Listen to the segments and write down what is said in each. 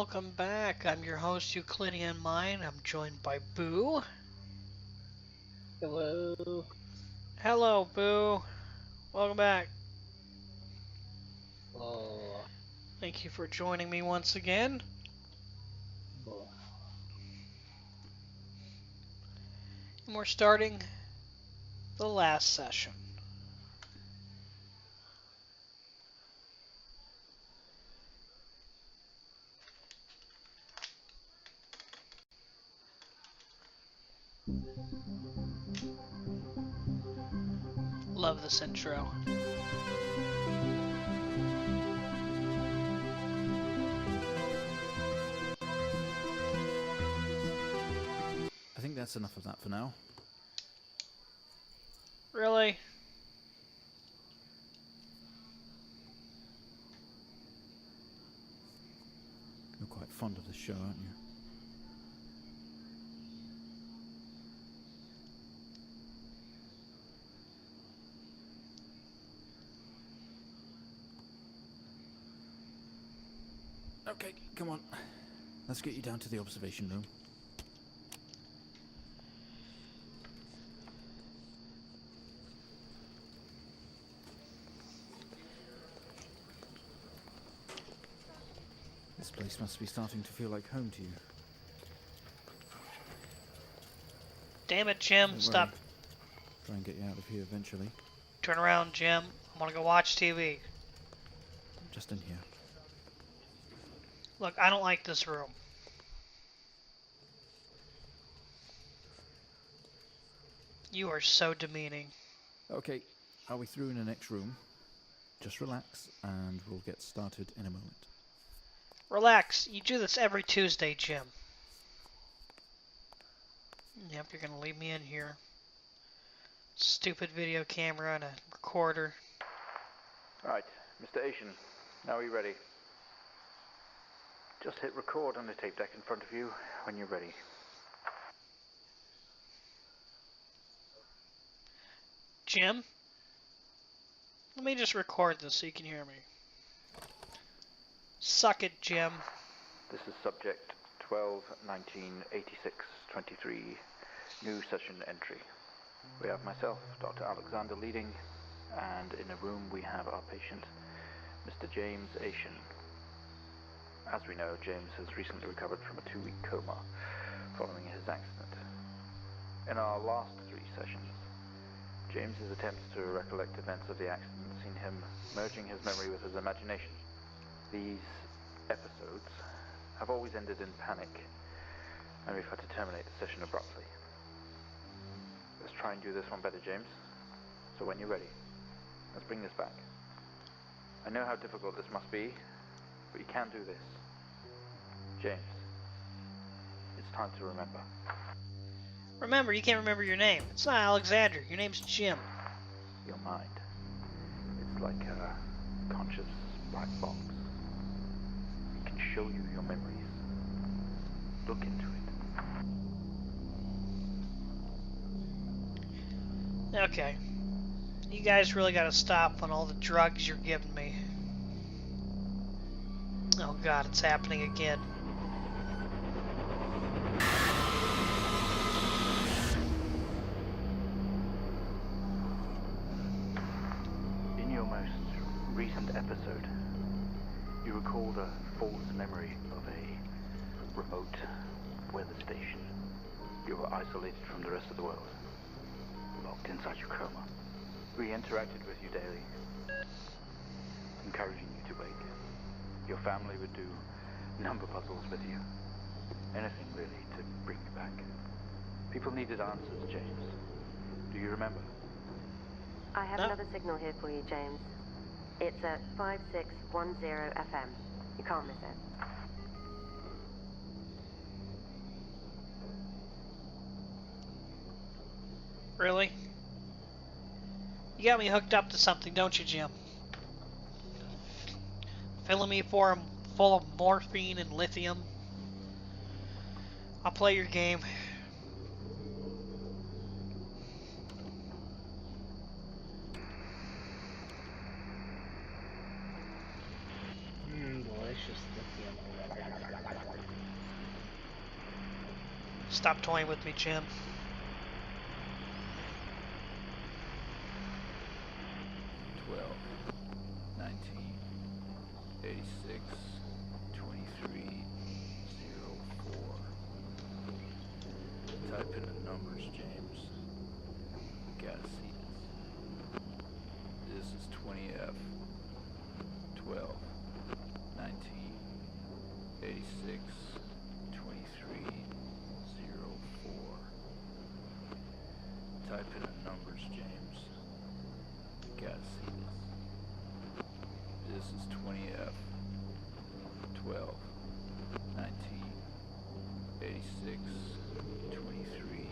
welcome back. I'm your host, Euclidean Mind. I'm joined by Boo. Hello. Hello, Boo. Welcome back. Oh, Thank you for joining me once again. boy. And we're starting the last session. Love this intro. I think that's enough of that for now. Really? You're quite fond of the show, aren't you? Okay, come on. Let's get you down to the observation room. This place must be starting to feel like home to you. Damn it, Jim. Don't Stop. worry. Try and get you out of here eventually. Turn around, Jim. I want to go watch TV. Just in here. Look, I don't like this room. You are so demeaning. Okay, are we through in the next room? Just relax and we'll get started in a moment. Relax. You do this every Tuesday, Jim. Yep, you're gonna leave me in here. Stupid video camera and a recorder. Right, Mr. Asian, now are you ready? Just hit record on the tape deck in front of you when you're ready. Jim? Let me just record this so you can hear me. Suck it, Jim. This is subject 12-19-86-23, new session entry. We have myself, Dr. Alexander, leading, and in a room we have our patient, Mr. James Asian. As we know, James has recently recovered from a 2-week coma following his accident. In our last 3 sessions, James's attempts to recollect events of the accident seen him merging his memory with his imagination. These episodes have always ended in panic, and we've had to terminate the session abruptly. Let's try and do this one better, James. So when you're ready, let's bring this back. I know how difficult this must be, but you can do this. James, it's time to remember. Remember, you can't remember your name. It's not Alexander. Your name's Jim. Your mind. It's like a conscious black box. It can show you your memories. Look into it. Okay. You guys really gotta stop on all the drugs you're giving me. Oh god, it's happening again. In your most recent episode, you recalled a false memory of a remote weather station. You were isolated from the rest of the world, locked inside your coma. We interacted with you daily, encouraging you to wake. Your family would do number puzzles with you. Anything really to bring you back. People needed answers, James. Do you remember? I have No. another signal here for you, James. It's at 5610 FM. You can't miss it. Really? You got me hooked up to something, don't you, Jim? Filling me full of morphine and lithium. I'll play your game. Delicious lithium. Stop toying with me, Jim. $12, $19, $86, $23, $04. Type in the numbers, James. We gotta see this. This is 20F. 12, 19, 86, 23, 04. Type in the numbers, James. We gotta see this. This is 20F. 12, 19, 86, 23,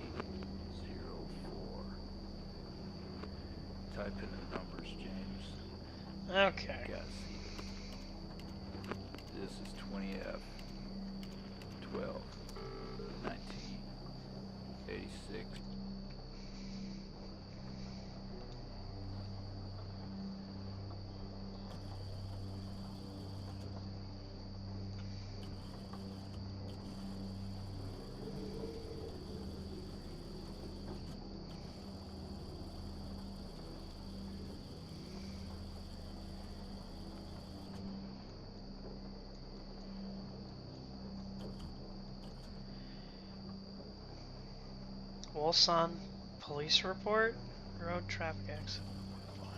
04. Type in the numbers, James. Okay. Gotta see this. This is 20F. 12, 19, 86. Wolson police report? Road traffic accident. Fine.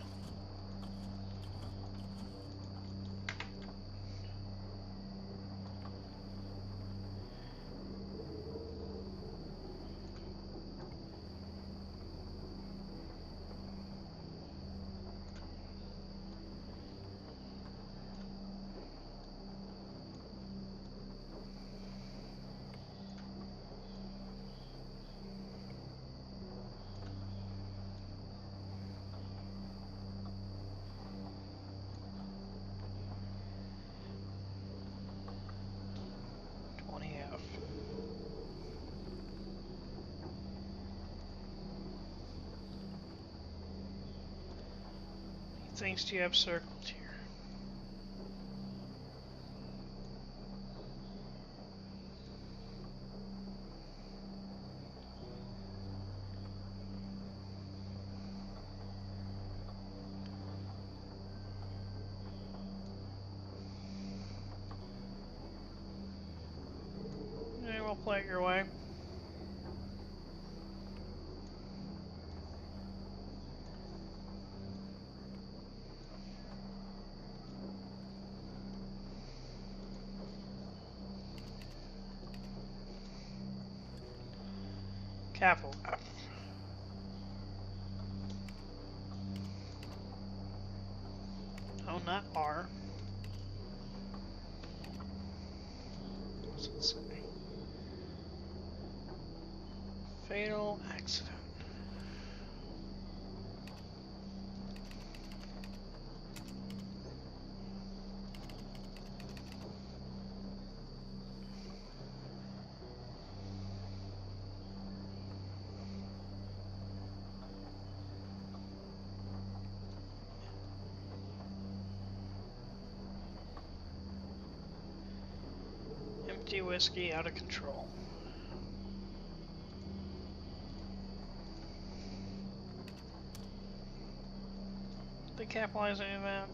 Things do you have circled here? Yeah, we'll play it your way. Capital F. Oh, not R. What's it say? Fatal accident. Empty whiskey out of control. They capitalize any of that?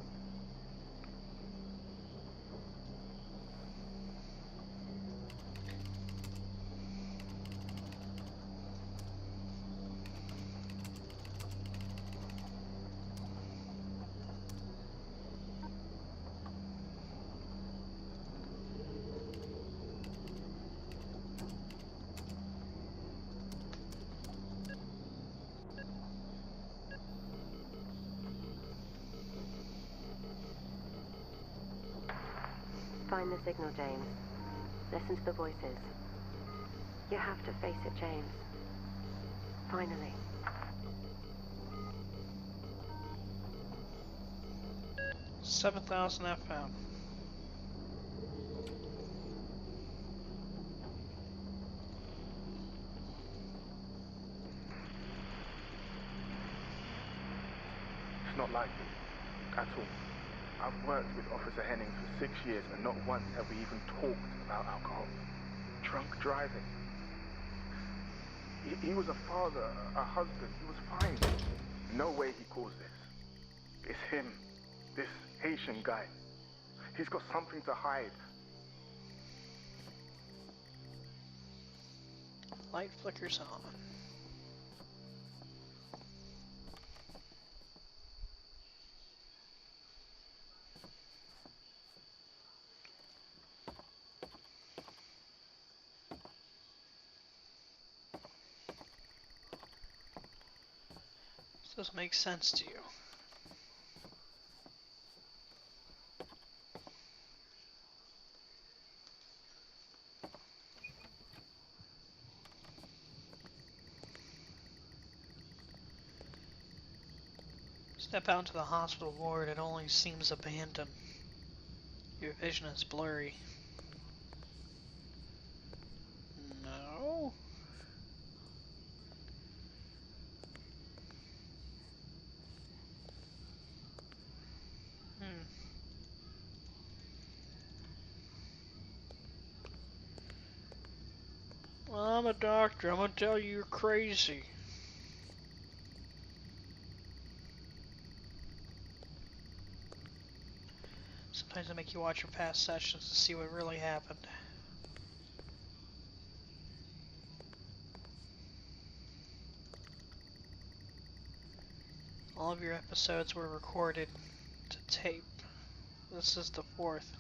Find the signal, James. Listen to the voices. You have to face it, James. Finally. 7,000 FM. It's not likely, at all. I've worked with Officer Hennings for 6 years and not once have we even talked about alcohol. Drunk driving. He was a father, a husband. He was fine. No way he caused this. It's him, this Haitian guy. He's got something to hide. Light flickers on. Does this make sense to you? Step out into the hospital ward, it only seems abandoned. Your vision is blurry. No? Well, I'm a doctor. I'm gonna tell you you're crazy. Sometimes I make you watch your past sessions to see what really happened. All of your episodes were recorded to tape. This is the fourth.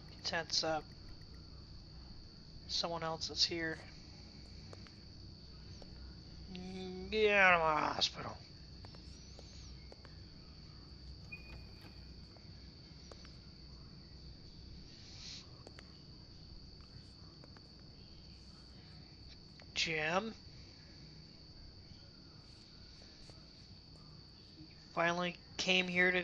He tense up. Someone else is here. Get out of my hospital. Jim? Finally came here to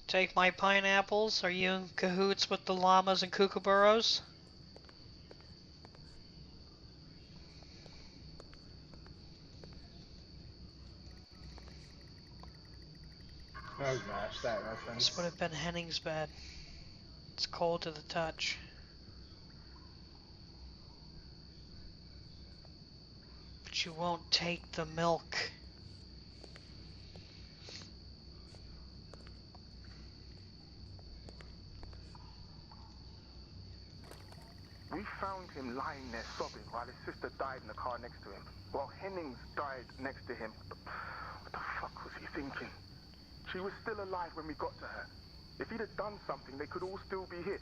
take my pineapples? Are you in cahoots with the llamas and kookaburras? Oh gosh, that reference. This would have been Henning's bed. It's cold to the touch. But you won't take the milk. We found him lying there sobbing while his sister died in the car next to him. While Hennings died next to him. What the fuck was he thinking? She was still alive when we got to her. If he'd have done something, they could all still be hit.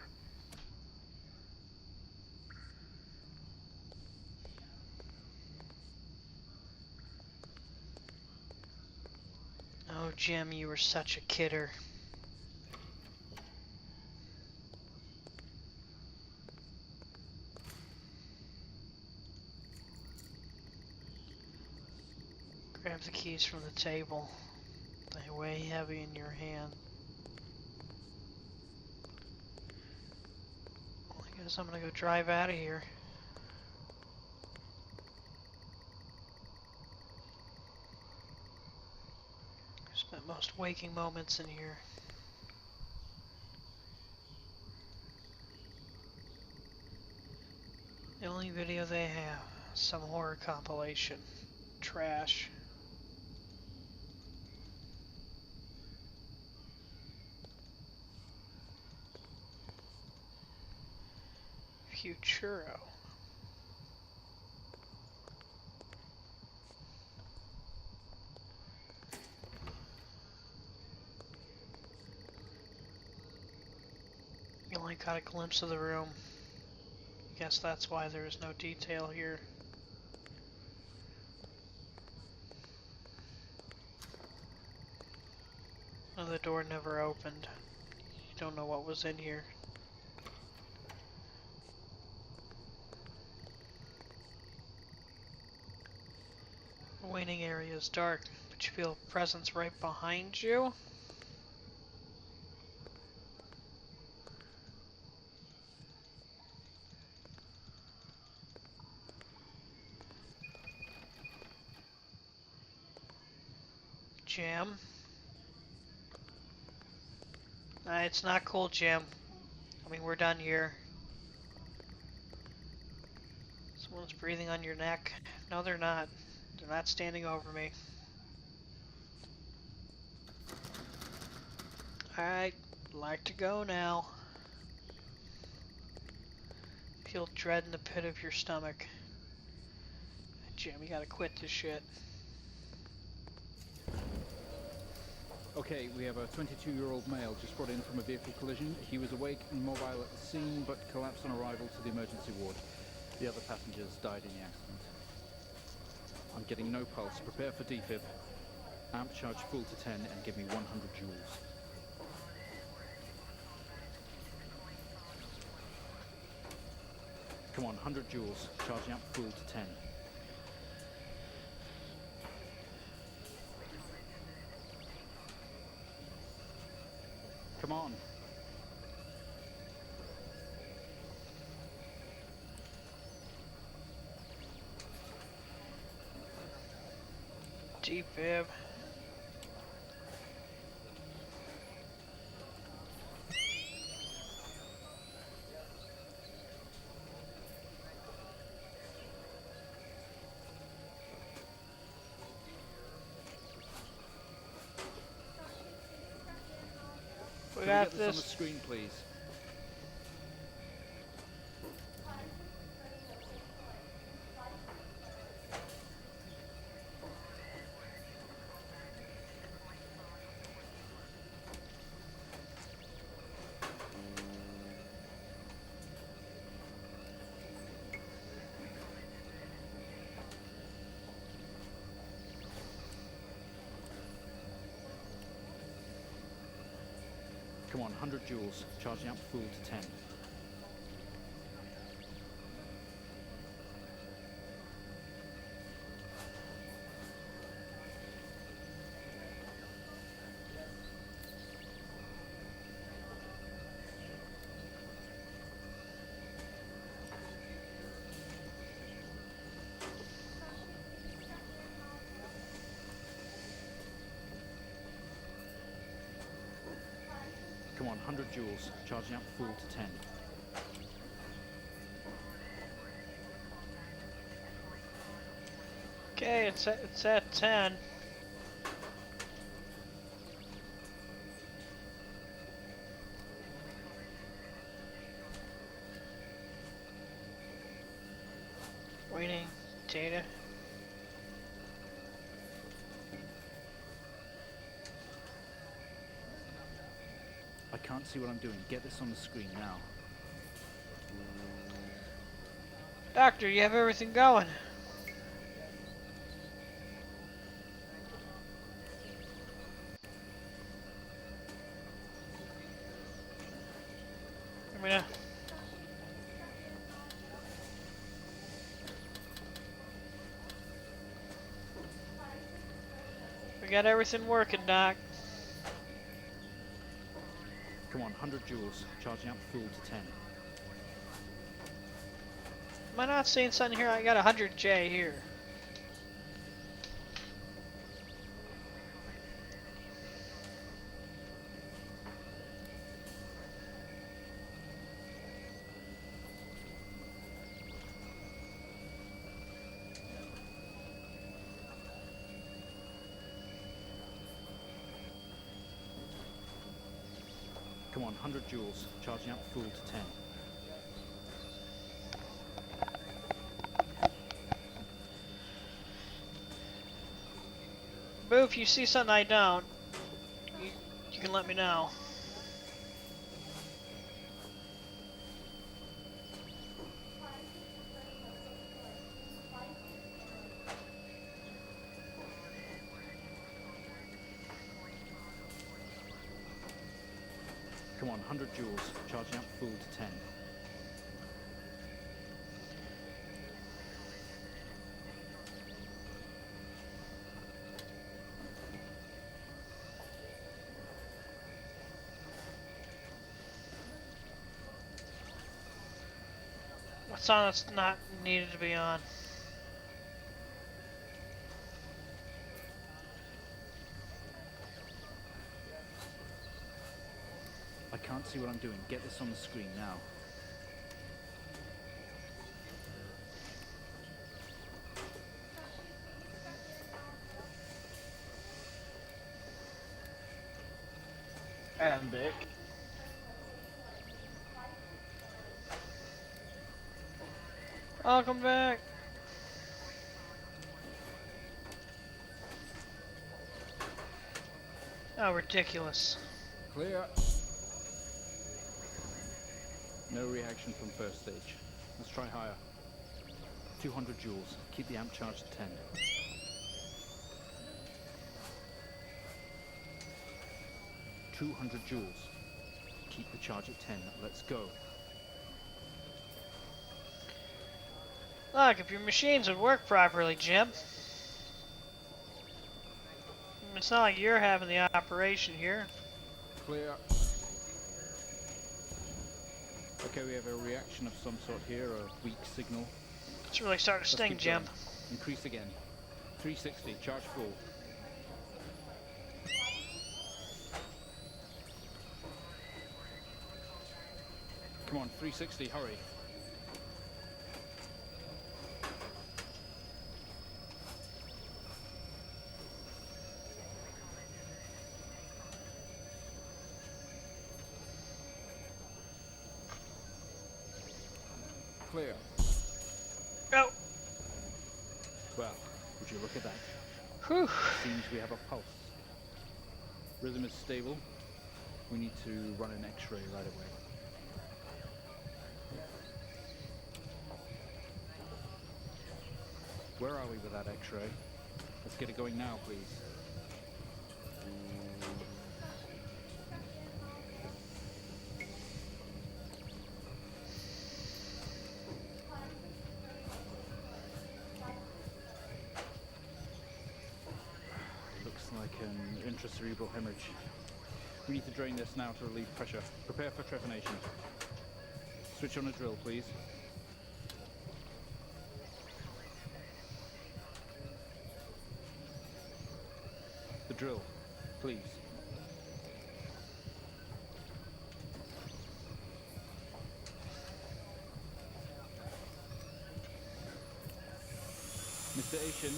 Oh, Jim, you were such a kidder. Grab the keys from the table. They weigh heavy in your hand. Well, I guess I'm gonna go drive out of here. Spent most waking moments in here. The only video they have, some horror compilation. Trash. Futuro. You only got a glimpse of the room. Guess that's why there is no detail here. Oh, the door never opened. You don't know what was in here. The waiting area is dark, but you feel a presence right behind you. Jim? It's not cool, Jim. I mean, we're done here. Someone's breathing on your neck. No, they're not. They're not standing over me. Alright, like to go now. Feel dread in the pit of your stomach. Jim, you gotta quit this shit. Okay, we have a 22-year-old male just brought in from a vehicle collision. He was awake and mobile at the scene, but collapsed on arrival to the emergency ward. The other passengers died in the accident. I'm getting no pulse. Prepare for defib. Amp charge full to 10 and give me 100 joules. Come on, 100 joules. Charging up full to 10. Come on. Defib. We Can we got get this on the this. screen, please? Come on, 100 joules. Charging up full to 10. Come on, 100 joules. Charging up full to 10. Okay, it's at 10. Waiting data. I can't see what I'm doing. Get this on the screen now. Doctor, you have everything going. I mean, we got everything working, Doc. Come on, 100 joules. Charging up full to 10. Am I not seeing something here? I got 100J here. Come on, 100 joules. Charging up full to 10. Boo, if you see something I don't, you can let me know. Come on, 100 joules. Charging up full to 10. What's on that's not needed to be on? I can't see what I'm doing. Get this on the screen now. And Dick. Welcome back. Oh, ridiculous. Clear. No reaction from first stage. Let's try higher. 200 joules. Keep the amp charged at 10. 200 joules. Keep the charge at 10. Let's go. Look, if your machines would work properly, Jim. It's not like you're having the operation here. Clear. Okay, we have a reaction of some sort here, a weak signal. It's really starting to Let's sting, keep Jim. going. Increase again. 360, charge full. Come on, 360, hurry. Clear. Oh. Well, would you look at that? Whew. Seems we have a pulse. Rhythm is stable. We need to run an X-ray right away. Where are we with that X-ray? Let's get it going now, please. Looks like an intracerebral hemorrhage. We need to drain this now to relieve pressure. Prepare for trepanation. Switch on a drill, please. The drill, please. Mr. Asian,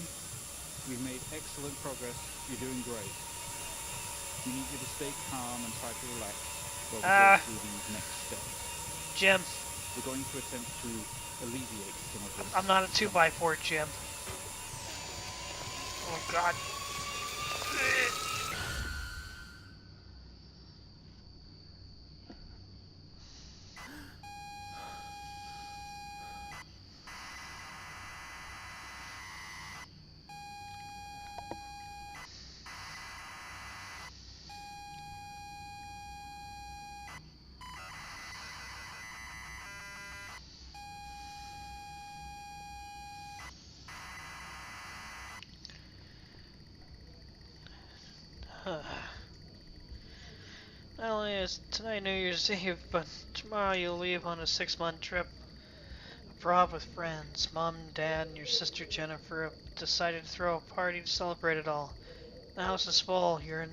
we've made excellent progress. You're doing great. We need you to stay calm and try to relax while we go through these next steps. Jim, We're going to attempt to alleviate some of this. I'm not a 2x4, Jim. Oh, God. Not only is tonight New Year's Eve, but tomorrow you'll leave on a 6-month trip abroad with friends. Mom and Dad and your sister Jennifer have decided to throw a party to celebrate it all. The house is full. You're in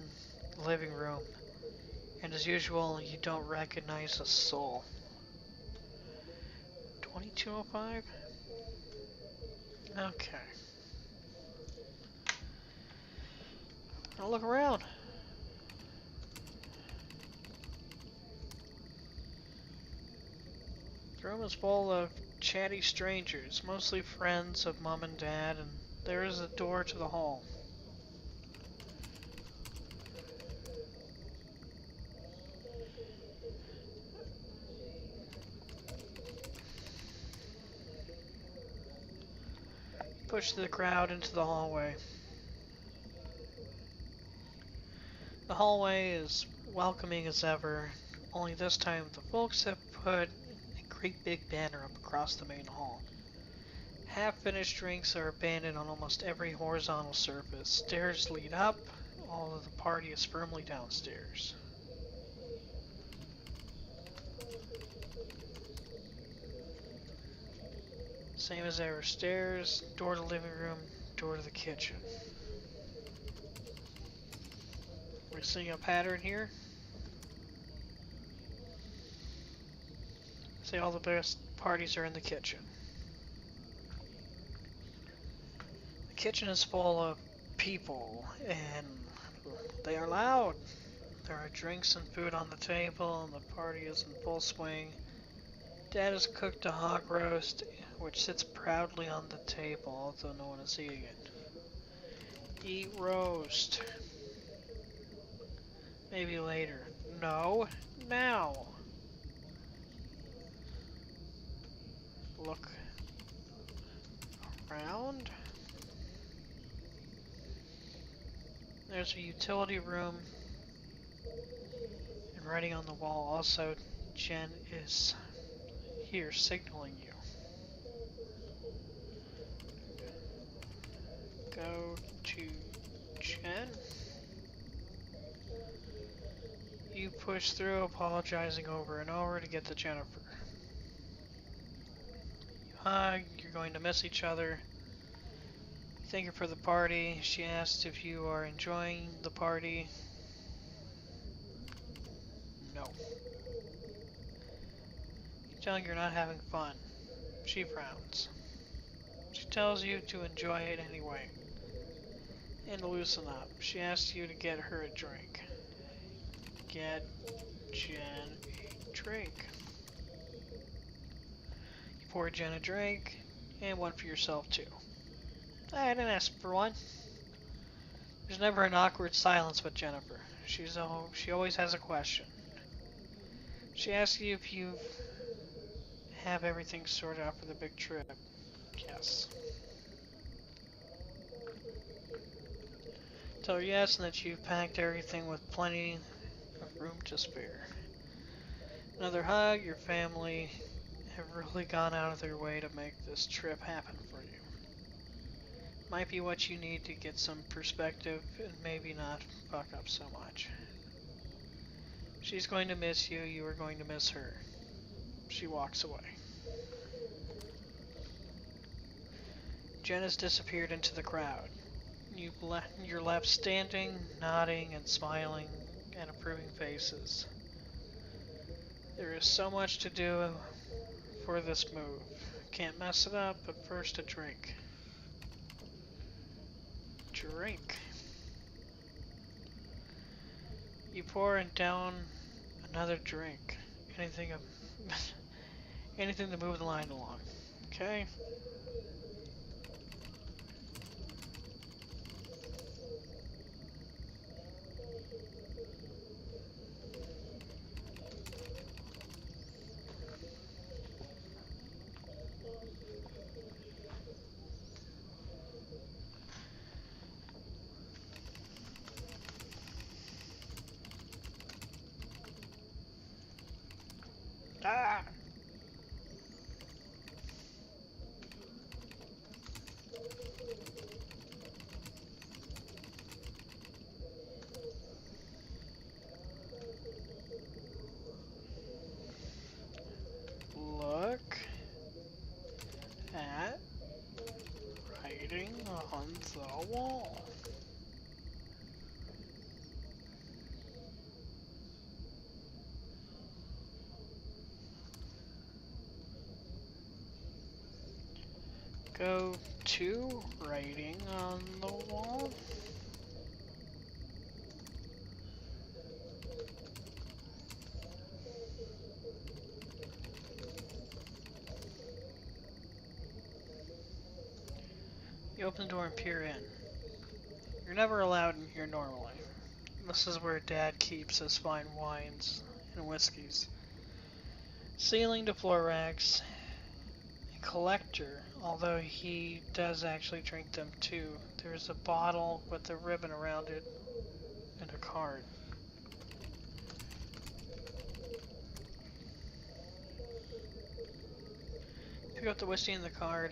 the living room. And as usual, you don't recognize a soul. 2205? Okay. I'll look around. The room is full of chatty strangers, mostly friends of Mom and Dad, and there is a door to the hall. Push the crowd into the hallway. The hallway is welcoming as ever, only this time the folks have put a great big banner up across the main hall. Half-finished drinks are abandoned on almost every horizontal surface. Stairs lead up, although the party is firmly downstairs. Same as ever, stairs, door to the living room, door to the kitchen. We're seeing a pattern here. Say all the best parties are in the kitchen. The kitchen is full of people, and they are loud. There are drinks and food on the table, and the party is in full swing. Dad has cooked a hog roast, which sits proudly on the table, although no one is eating it. Eat roast. Maybe later. No, now. Look around. There's a utility room. And writing on the wall also, Jen is here signaling you. Go to Jen. You push through, apologizing over and over to get to Jennifer. You hug, you're going to miss each other. Thank her for the party. She asks if you are enjoying the party. No. You tell her you're not having fun. She frowns. She tells you to enjoy it anyway. And to loosen up. She asks you to get her a drink. Get Jen a drink. You pour Jen a drink, and one for yourself too. I didn't ask for one. There's never an awkward silence with Jennifer. She always has a question. She asks you if you have everything sorted out for the big trip. Yes. Tell her yes, and that you've packed everything with plenty of room to spare. Another hug. Your family have really gone out of their way to make this trip happen for you. Might be what you need to get some perspective and maybe not fuck up so much. She's going to miss you. You are going to miss her. She walks away. Jen has disappeared into the crowd. You're left standing, nodding and smiling and approving faces. There is so much to do for this move. Can't mess it up, but first a drink. Drink. You pour and down another drink. Anything anything to move the line along. Okay? Ah! Look at writing on the wall. Go to writing on the wall. You open the door and peer in. You're never allowed in here normally. This is where Dad keeps his fine wines and whiskeys. Ceiling to floor racks. A collector, although he does actually drink them too. There's a bottle with a ribbon around it and a card. Pick up the whiskey and the card.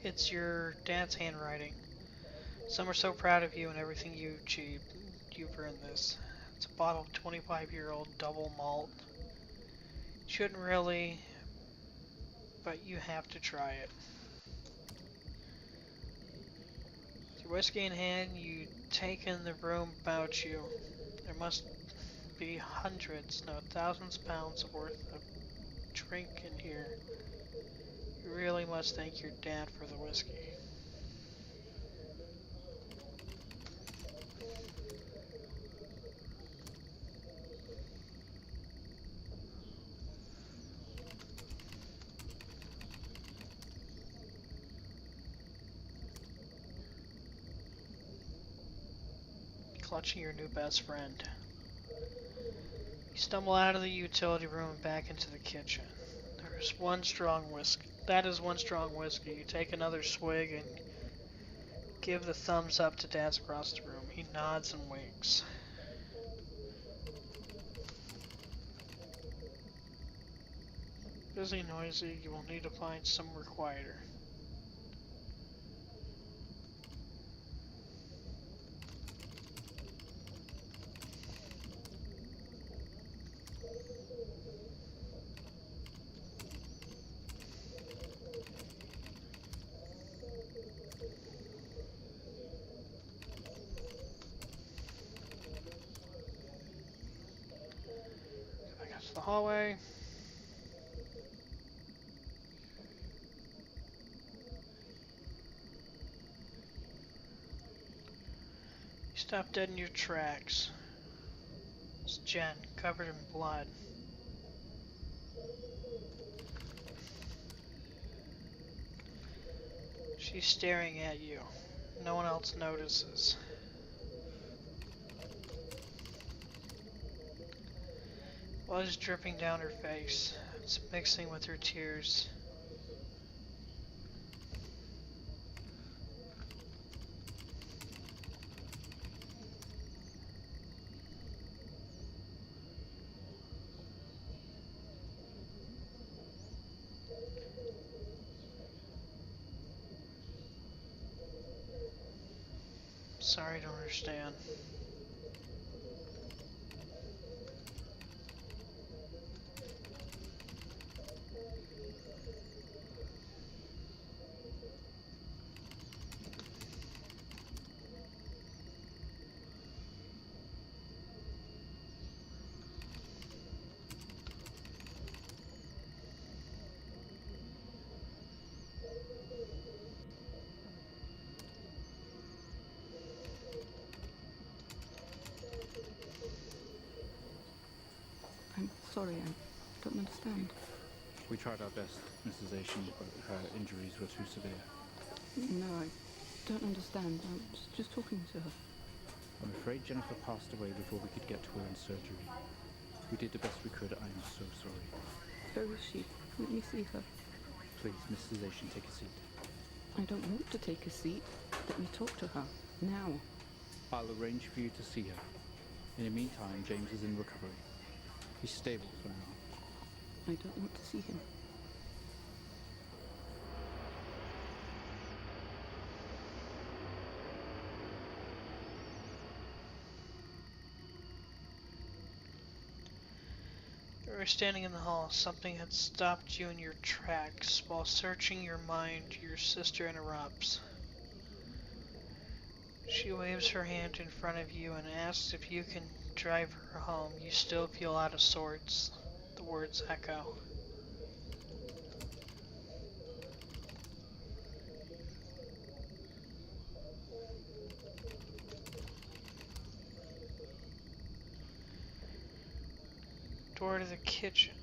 It's your dad's handwriting. Some are so proud of you and everything you achieved. You've earned this. It's a bottle of 25-year-old double malt. Shouldn't really, but you have to try it. With your whiskey in hand, you take in the room about you. There must be hundreds, no thousands of pounds worth of drink in here. You really must thank your dad for the whiskey. Clutching your new best friend. You stumble out of the utility room and back into the kitchen. There's one strong whiskey. That is one strong whiskey. You take another swig and give the thumbs up to Dad's across the room. He nods and winks. Busy, noisy, you will need to find somewhere quieter. Go back out to the hallway. You stop dead in your tracks. It's Jen, covered in blood. She's staring at you. No one else notices. Blood is dripping down her face. It's mixing with her tears. Sorry, don't understand. I'm sorry, I don't understand. We tried our best, Mrs. Asian, but her injuries were too severe. No, I don't understand. I was just talking to her. I'm afraid Jennifer passed away before we could get to her in surgery. We did the best we could. I am so sorry. Where is she? Let me see her. Please, Mrs. Asian, take a seat. I don't want to take a seat. Let me talk to her. Now. I'll arrange for you to see her. In the meantime, James is in recovery. He's stable for now. I don't want to see him. You were standing in the hall. Something had stopped you in your tracks. While searching your mind, your sister interrupts. She waves her hand in front of you and asks if you can drive her home. You still feel out of sorts. The words echo. Door to the kitchen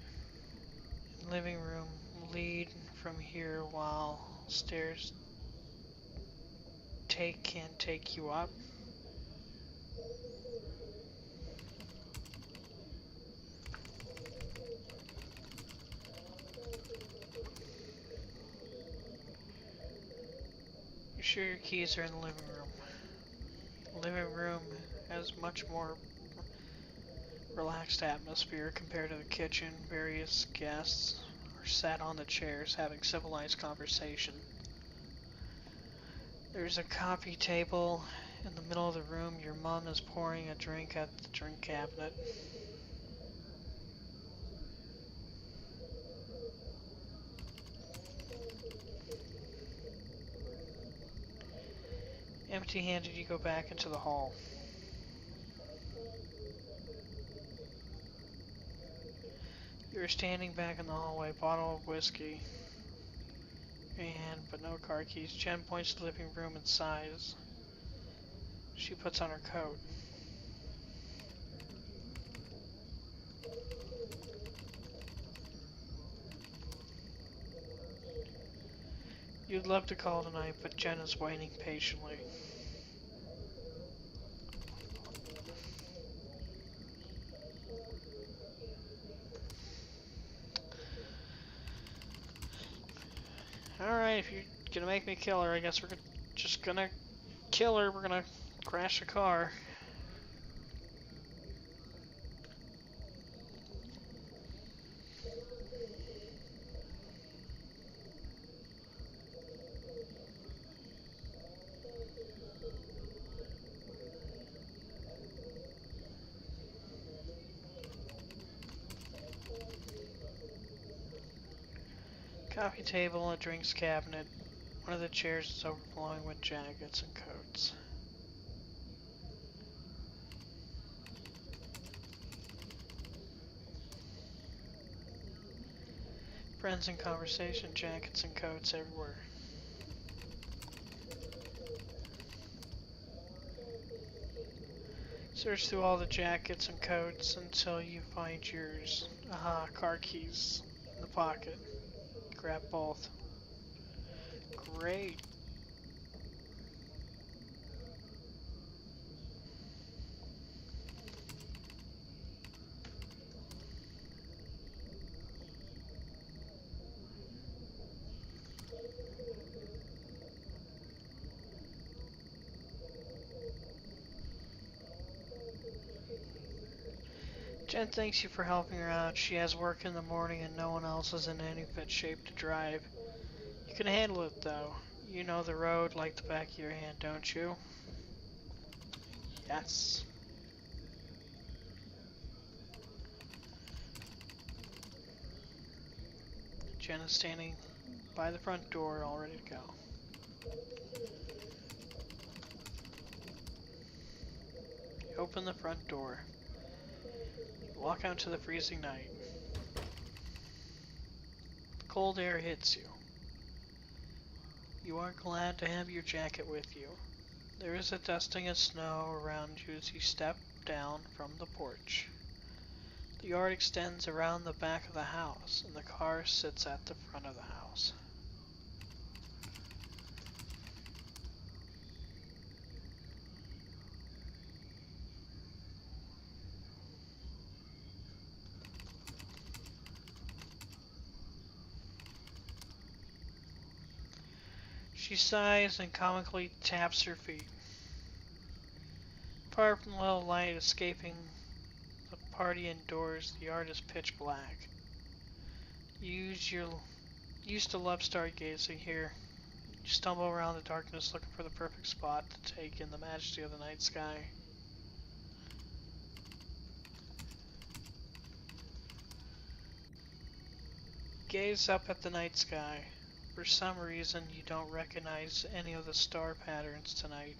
and living room lead from here, while stairs can't take you up. You're sure your keys are in the living room. The living room has much more relaxed atmosphere compared to the kitchen. Various guests are sat on the chairs having civilized conversation. There's a coffee table in the middle of the room. Your mom is pouring a drink at the drink cabinet. Empty-handed, you go back into the hall. You're standing back in the hallway, bottle of whiskey, but no car keys. Jen points to the living room and sighs. She puts on her coat. You'd love to call tonight, but Jen is waiting patiently. Alright, if you're gonna make me kill her, I guess we're just gonna kill her. We're gonna crash a car. Coffee table, a drinks cabinet. One of the chairs is overflowing with jackets and coats. Friends in conversation, jackets and coats everywhere. Search through all the jackets and coats until you find yours. Aha, car keys in the pocket. Grab both. Great. Jen thanks you for helping her out. She has work in the morning and no one else is in any fit shape to drive. You can handle it though. You know the road like the back of your hand, don't you? Yes. Jen is standing by the front door, all ready to go. You open the front door. You walk out into the freezing night. The cold air hits you. You are glad to have your jacket with you. There is a dusting of snow around you as you step down from the porch. The yard extends around the back of the house, and the car sits at the front of the house. She sighs and comically taps her feet. Apart from the little light escaping the party indoors, the yard is pitch black. You used to love stargazing here. You stumble around the darkness looking for the perfect spot to take in the majesty of the night sky. Gaze up at the night sky. For some reason, you don't recognize any of the star patterns tonight.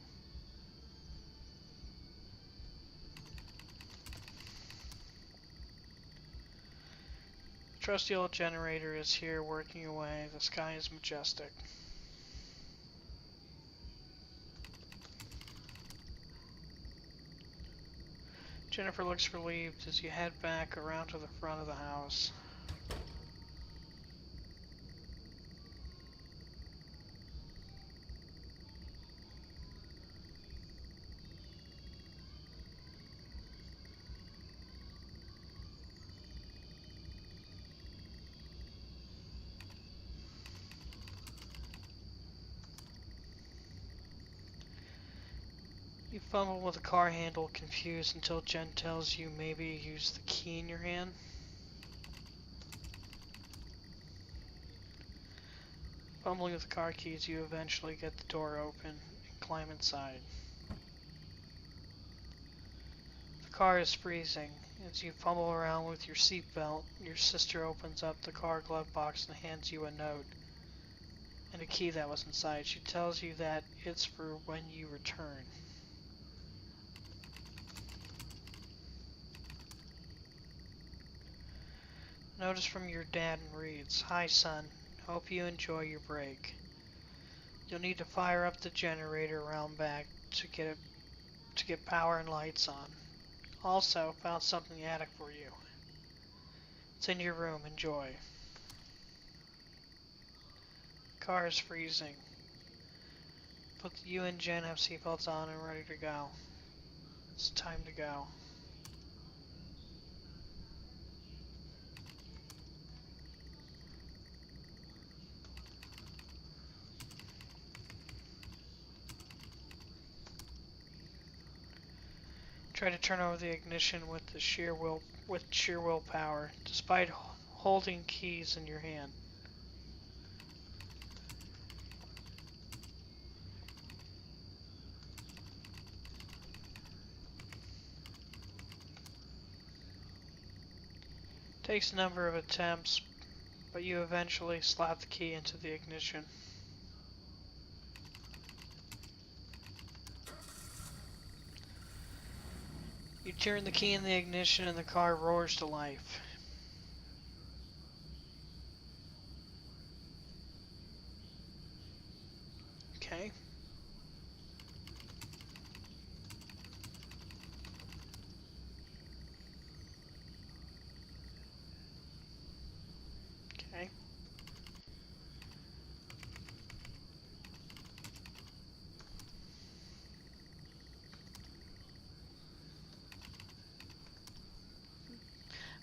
The trusty old generator is here working away. The sky is majestic. Jennifer looks relieved as you head back around to the front of the house. You fumble with the car handle, confused, until Jen tells you maybe use the key in your hand. Fumbling with the car keys, you eventually get the door open and climb inside. The car is freezing. As you fumble around with your seatbelt, your sister opens up the car glove box and hands you a note and a key that was inside. She tells you that it's for when you return. Notice from your dad reads, "Hi son, hope you enjoy your break. You'll need to fire up the generator around back to get power and lights on. Also, found something in the attic for you. It's in your room, enjoy." Car is freezing. But you and Jen have seatbelts on and ready to go. It's time to go. Try to turn over the ignition with sheer willpower, despite holding keys in your hand. Takes a number of attempts, but you eventually slap the key into the ignition. You turn the key in the ignition and the car roars to life. Okay. Okay.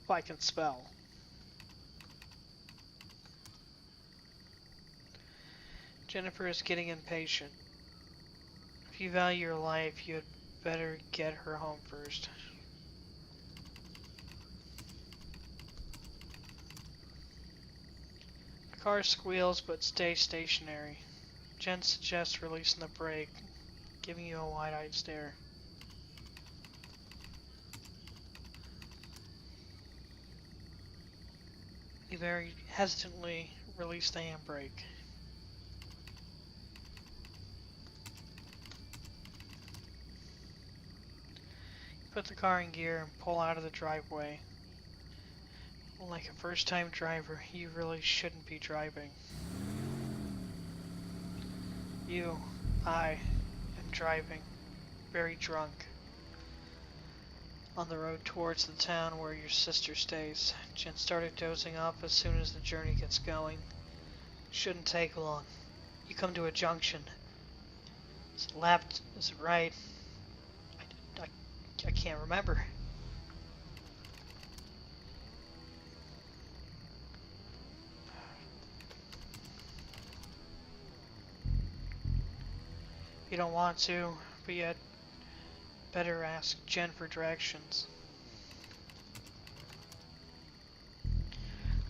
If I can spell. Jennifer is getting impatient. If you value your life, you'd better get her home first. The car squeals but stays stationary. Jen suggests releasing the brake, giving you a wide-eyed stare. You very hesitantly release the handbrake. You put the car in gear and pull out of the driveway. Like a first-time driver, you really shouldn't be driving. I am driving, very drunk, on the road towards the town where your sister stays. Jen started dozing off as soon as the journey gets going. Shouldn't take long. You come to a junction. Is it left? Is it right? I can't remember. You don't want to, but yet better ask Jen for directions.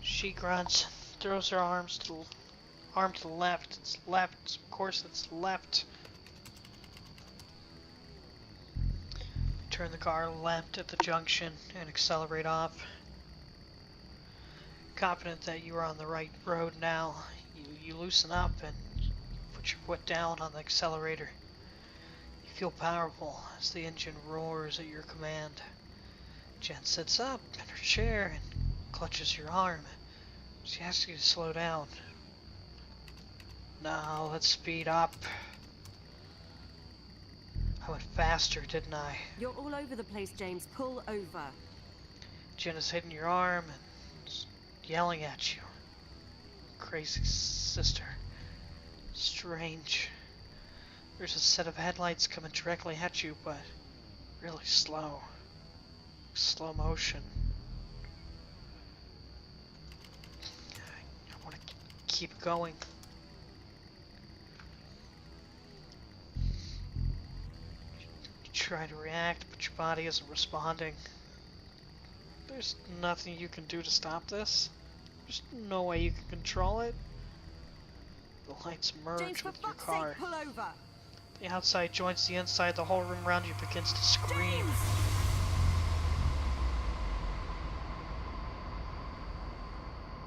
She grunts, throws her arm to the left. It's left. Of course, it's left. Turn the car left at the junction and accelerate off. Confident that you are on the right road now, you loosen up and put your foot down on the accelerator. You feel powerful as the engine roars at your command. Jen sits up in her chair and clutches your arm. She asks you to slow down. Now let's speed up. I went faster, didn't I? You're all over the place, James. Pull over. Jen is hitting your arm and yelling at you. Crazy sister. Strange. There's a set of headlights coming directly at you, but really slow. Slow motion. I want to keep going. You try to react, but your body isn't responding. There's nothing you can do to stop this. There's no way you can control it. The lights merge James, with for your fuck's car. sake, pull over. The outside joins the inside. The whole room around you begins to scream. James!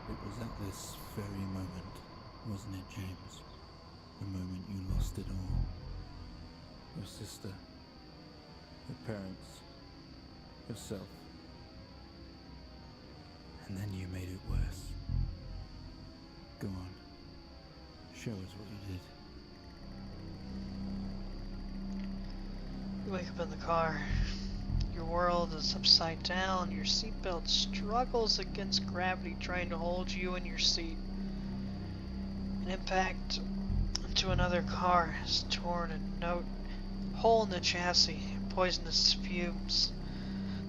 It was at this very moment, wasn't it, James? The moment you lost it all. Your sister, your parents, yourself. And then you made it worse. Go on. Show us what you did. You wake up in the car. Your world is upside down. Your seatbelt struggles against gravity, trying to hold you in your seat. An impact into another car has torn a hole in the chassis. Poisonous fumes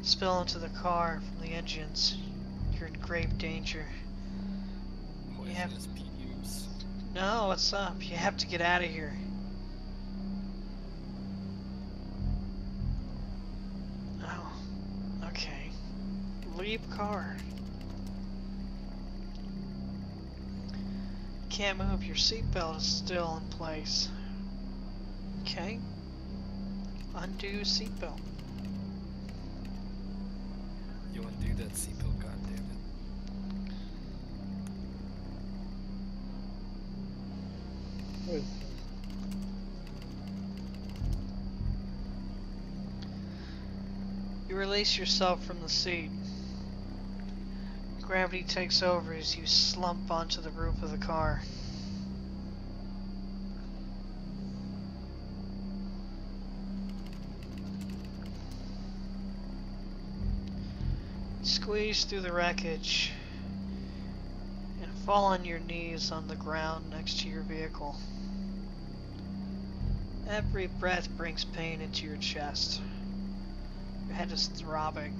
spill into the car from the engines. You're in grave danger. Poisonous fumes. No, what's up? You have to get out of here. Oh, okay. Leave car. Can't move. Your seatbelt is still in place. Okay. Undo seatbelt. You undo that seatbelt, goddammit. You release yourself from the seat. Gravity takes over as you slump onto the roof of the car. Squeeze through the wreckage and fall on your knees on the ground next to your vehicle. Every breath brings pain into your chest. Your head is throbbing.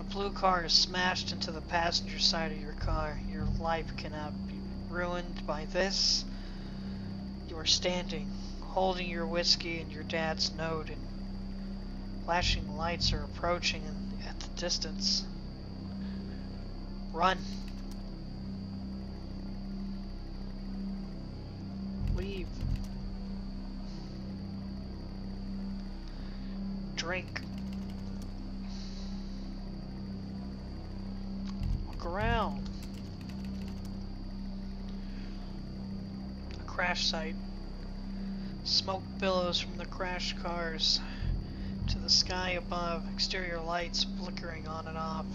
A blue car is smashed into the passenger side of your car. Your life cannot be ruined by this. You are standing, holding your whiskey and your dad's note, and flashing lights are approaching at the distance. Run. Leave. Drink. Look around. A crash site. Smoke billows from the crash cars to the sky above, exterior lights flickering on and off.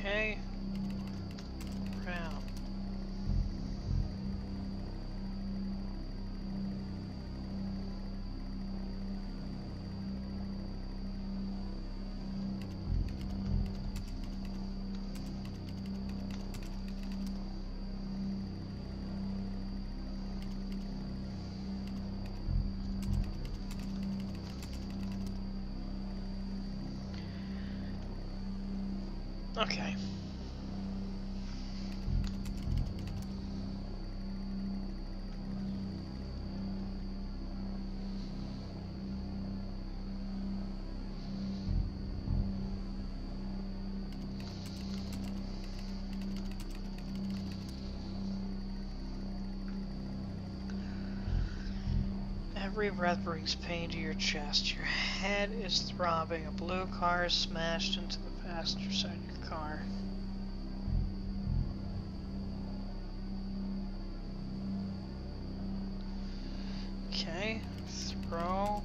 Okay. Round. Okay. Every breath brings pain to your chest. Your head is throbbing. A blue car is smashed into the passenger side of your car. Okay, throw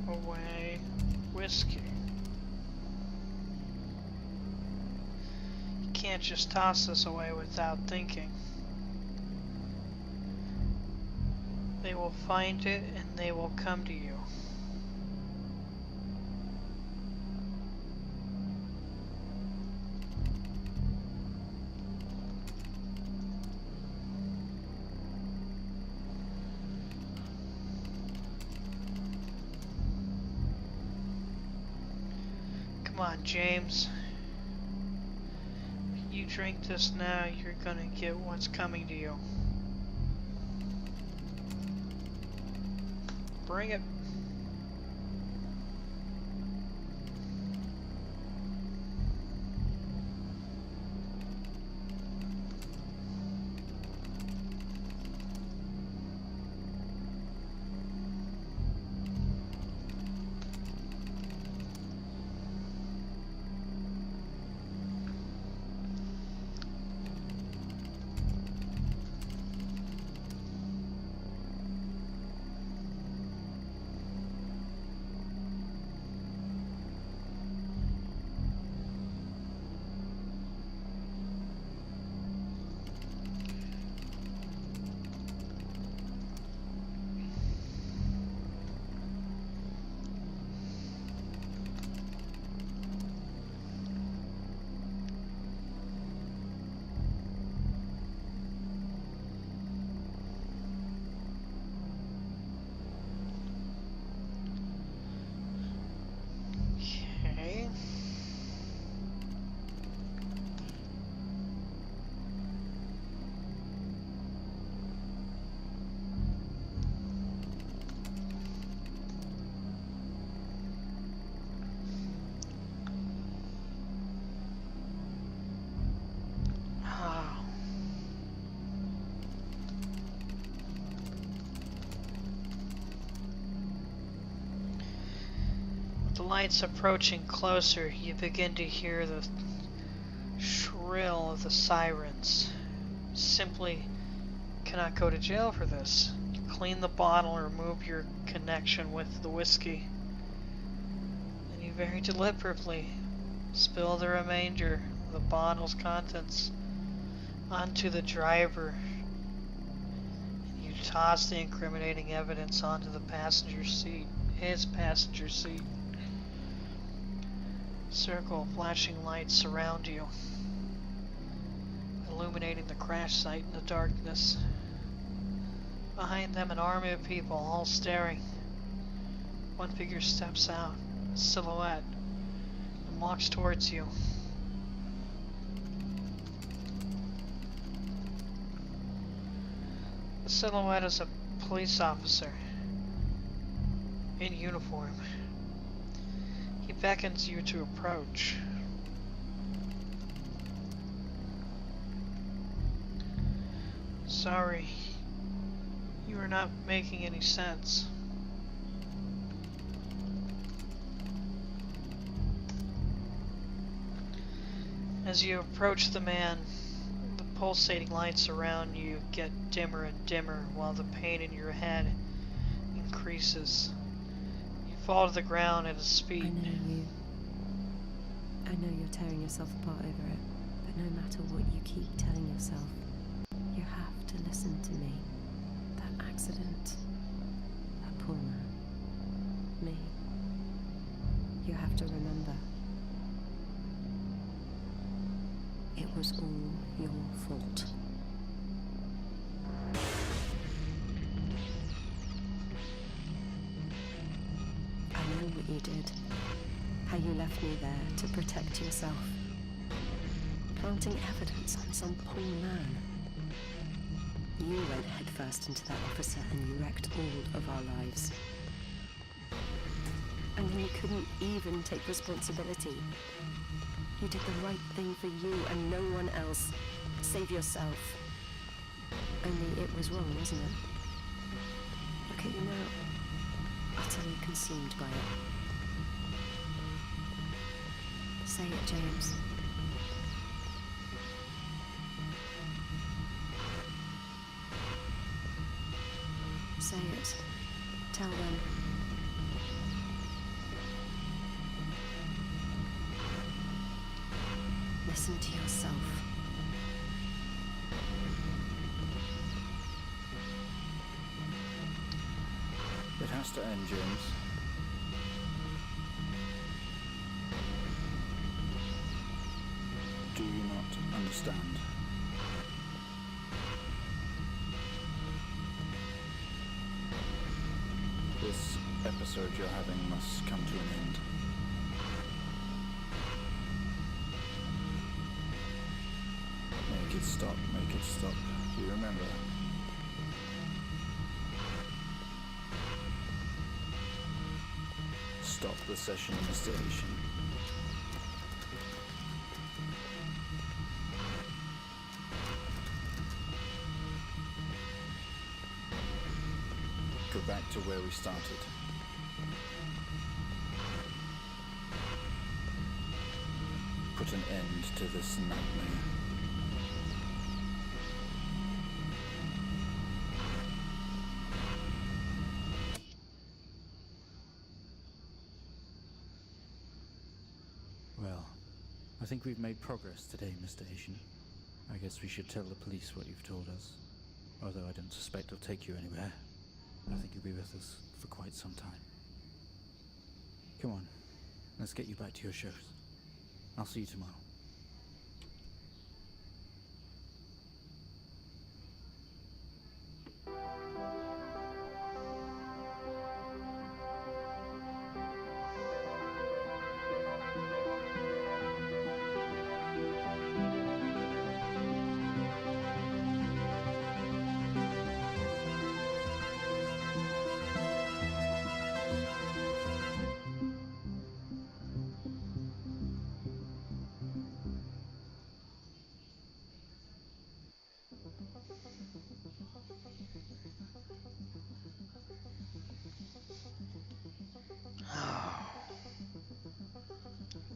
away whiskey. You can't just toss this away without thinking. They will find it and they will come to you. on, James. If you drink this now, you're gonna get what's coming to you. Bring it. Okay. Oh. With the lights approaching closer, you begin to hear the shrill of the sirens. Simply cannot go to jail for this. You clean the bottle and remove your connection with the whiskey. And you very deliberately spill the remainder of the bottle's contents onto the driver. And you toss the incriminating evidence onto the passenger seat, his passenger seat. Circle of flashing lights surround you, illuminating the crash site in the darkness. Behind them, an army of people, all staring. One figure steps out, a silhouette, and walks towards you. The silhouette is a police officer in uniform. He beckons you to approach. Sorry, you are not making any sense. As you approach the man, the pulsating lights around you get dimmer and dimmer while the pain in your head increases. You fall to the ground at his feet. I know you're tearing yourself apart over it, but no matter what you keep telling yourself, you have to listen to me. That accident, that poor man, me. You have to remember, it was all your fault. I know what you did. How you left me there to protect yourself. Planting evidence on some poor man. You went headfirst into that officer and you wrecked all of our lives. And then you couldn't even take responsibility. You did the right thing for you and no one else. Save yourself. Only it was wrong, wasn't it? Look at you now. Utterly consumed by it. Say it, James. Say it. Tell them. Listen to yourself. It has to end, James. Do you not understand? This episode you're having must come to an end. Make it stop, make it stop. Do you remember? Stop the session, Mr. Haitian. Go back to where we started. Put an end to this nightmare. Well, I think we've made progress today, Mr. Haitian. I guess we should tell the police what you've told us. Although I don't suspect it'll take you anywhere. I think you'll be with us for quite some time. Come on, let's get you back to your shows. I'll see you tomorrow.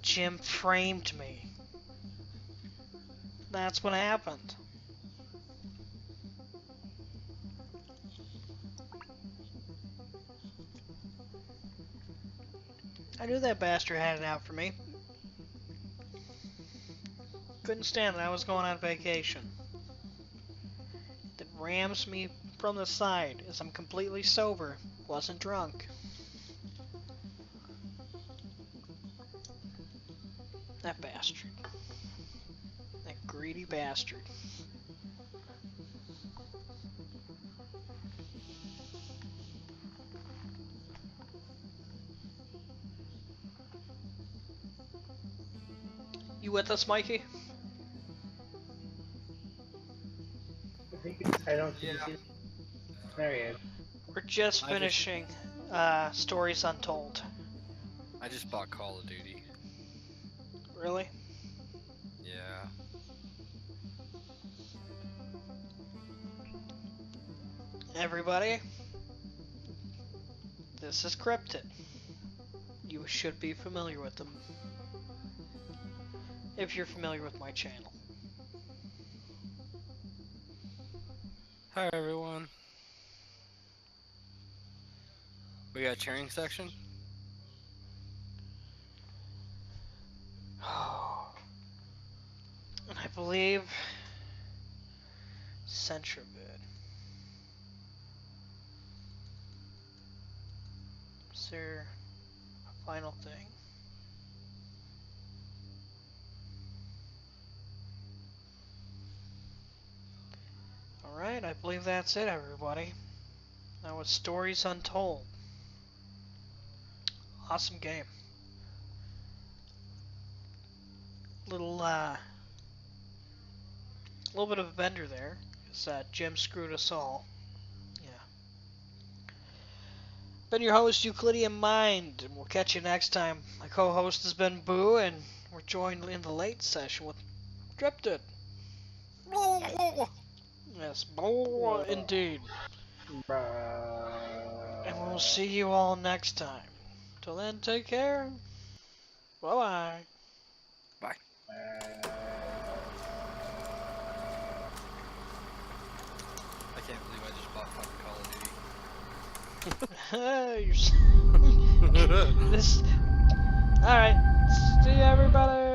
Jim framed me. That's what happened. I knew that bastard had it out for me. Couldn't stand it. I was going on vacation. That rams me from the side as I'm completely sober. Wasn't drunk. That bastard. That greedy bastard. You with us, Mikey? I don't think you see. There he is. We're just finishing Stories Untold. I just bought Call of Duty. Really? Yeah. Everybody, this is Cryptid. You should be familiar with them. If you're familiar with my channel. Hi everyone. We got a cheering section? And I believe Centrovid. Is there a final thing? Alright, I believe that's it, everybody. That was Stories Untold. Awesome game. Little bit of a bender there, because Jim screwed us all. Yeah. Been your host, Euclidean Mind, and we'll catch you next time. My co-host has been Boo, and we're joined in the late session with Cryptid. Yes, indeed. And we'll see you all next time. Till then, take care. Bye-bye. Bye. I can't believe I just bought fucking Call of Duty. This. Alright. See you, everybody.